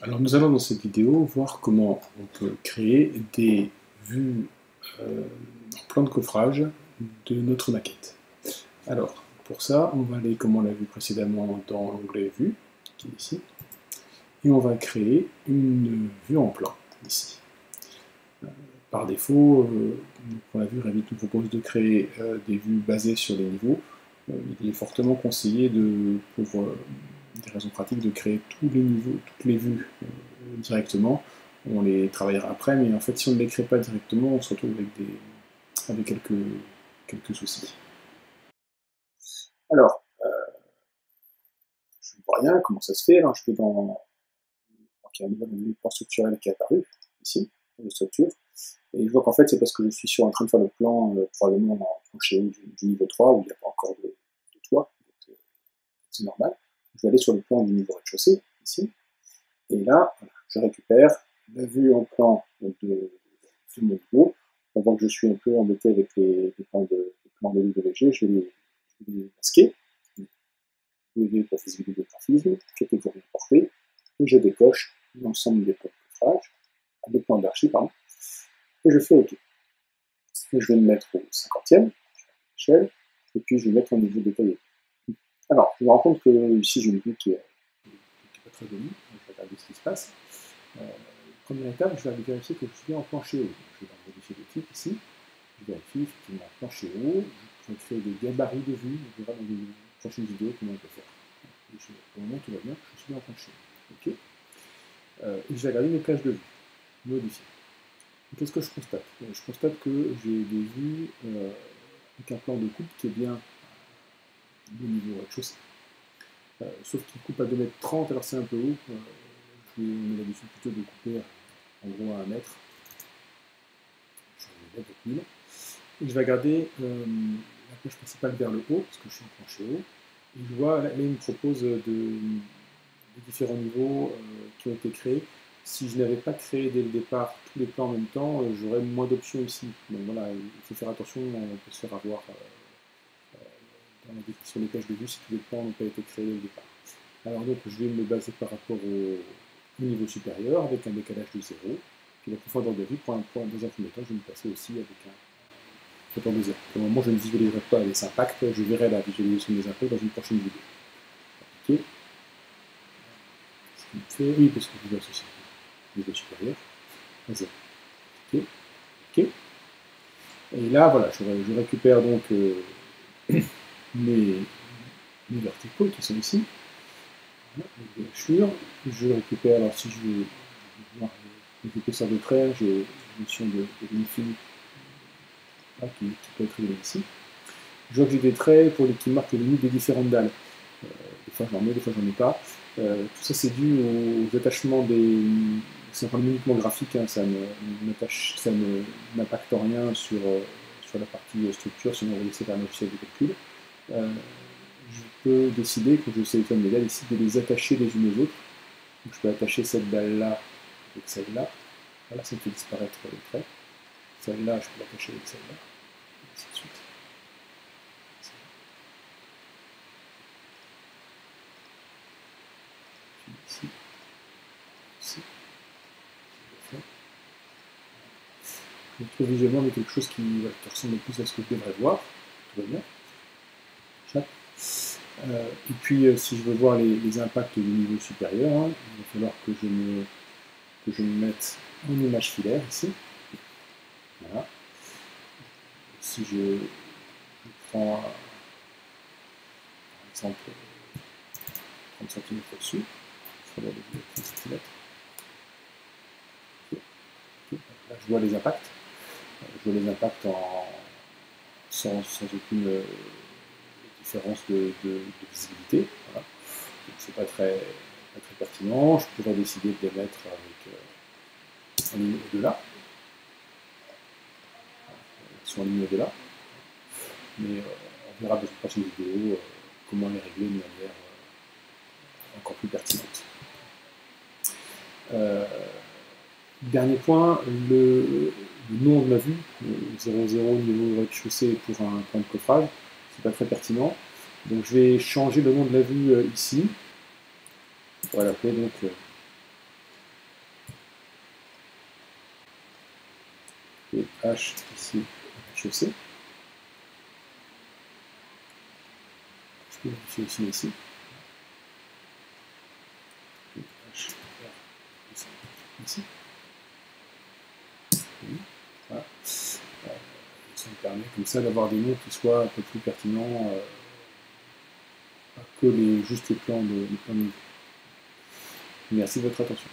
Alors nous allons dans cette vidéo voir comment on peut créer des vues en plan de coffrage de notre maquette. Alors pour ça, on va aller comme on l'a vu précédemment dans l'onglet Vue, qui est ici, et on va créer une vue en plan, ici. Par défaut, pour la vue, Revit nous propose de créer des vues basées sur les niveaux. Il est fortement conseillé pour des raisons pratiques de créer tous les niveaux, toutes les vues directement. On les travaillera après, mais en fait, si on ne les crée pas directement, on se retrouve avec quelques soucis. Alors, je ne vois rien, comment ça se fait? Alors, je vais dans... il y a un nouveau plan structurel qui est apparu, ici, de structure, et je vois qu'en fait, c'est parce que je suis en train de faire le plan, probablement en plancher du niveau 3, où il n'y a pas encore de toit, donc c'est normal. Je vais aller sur le plan du niveau rez-de-chaussée, ici, et là, je récupère la vue en plan de mon niveau. On voit que je suis un peu embêté avec les plans de WG, je vais les masquer. W pour visibilité de graphisme, catégorie importée, et je décoche l'ensemble des plans de coffrage, des plans d'archi, pardon, et je fais OK. Et je vais me mettre au 50e, échelle, et puis je vais mettre un niveau détaillé. Alors, je me rends compte que ici j'ai une vue qui est pas très jolie, je vais regarder ce qui se passe. Première étape, je vais aller vérifier que je suis bien en plancher haut. Je vais modifier le type ici, je vérifie effectivement plancher haut, je vais créer des gabarits de vue, on verra dans une prochaine vidéo comment on peut faire. Pour le moment tout va bien, je suis bien en plancher. OK. Et je vais regarder mes plages de vue, modifier. Qu'est-ce que je constate? Je constate que j'ai des vues avec un plan de coupe qui est bien au niveau rez-de-chaussée. Sauf qu'il coupe à 2,30 m, alors c'est un peu haut. On a l'habitude plutôt de couper en gros à 1 mètre. Je vais mettre 1000. Et je vais regarder la plage principale vers le haut, parce que je suis en plancher haut. Et je vois, là, il me propose des différents niveaux qui ont été créés. Si je n'avais pas créé dès le départ tous les plans en même temps, j'aurais moins d'options ici. Donc voilà, il faut faire attention, on peut se faire avoir dans la définition des pages de vue si tous les plans n'ont pas été créés dès le départ. Alors donc je vais me baser par rapport au niveau supérieur avec un décalage de 0. Puis la profondeur de vue, pour un point dans un premier temps, je vais me passer aussi avec un profondeur de 0. Pour le moment, je ne visualiserai pas les impacts, je verrai la visualisation des impacts dans une prochaine vidéo. Ok. Ce qui me fait, oui, parce que je vais associer le niveau supérieur à 0. Ok. Ok. Et là, voilà, je récupère donc mes verticaux qui sont ici. Je récupère, alors si je veux voir l'épaisseur de trait, j'ai une notion de l'infini qui peut être réglée ici. Je vois que j'ai des traits qui marquent les limites des différentes dalles. Des fois j'en ai, des fois j'en ai pas. Tout ça c'est dû aux attachements des... C'est uniquement graphique, hein, ça ne m'impacte rien sur la partie structure, sinon on va laisser faire un logiciel de calcul. Je peux décider, quand je sélectionne les dalles ici, de les attacher les unes aux autres. Donc je peux attacher cette dalle-là avec celle-là. Voilà, ça me fait disparaître les traits. Celle-là, je peux l'attacher avec celle-là. Et ainsi de suite. Puis ici. Ici. Je me trouve visuellement avec quelque chose qui ressemble plus à ce que je devrais voir. Tout va bien. Et puis, si je veux voir les impacts du niveau supérieur, hein, il va falloir que je me mette en image filaire ici. Voilà. Si je prends, par exemple, 30 cm au-dessus, je vais regarder 30 cm. Là, je vois les impacts. Je vois les impacts sans aucune différence de visibilité. Voilà. C'est pas très pertinent. Je pourrais décider de les mettre avec en ligne au-delà. Ils sont en ligne au-delà. Mais on verra dans une prochaine vidéo comment les régler de manière encore plus pertinente. Dernier point, le nom de ma vue, 00 niveau rez-de-chaussée pour un point de coffrage, c'est pas très pertinent. Donc je vais changer le nom de la vue ici. On va l'appeler donc H ici, HEC. Je peux modifier aussi ici. H, R, ici. Voilà. Ça me permet comme ça d'avoir des noms qui soient un peu plus pertinents que juste les plans de niveau. Merci de votre attention.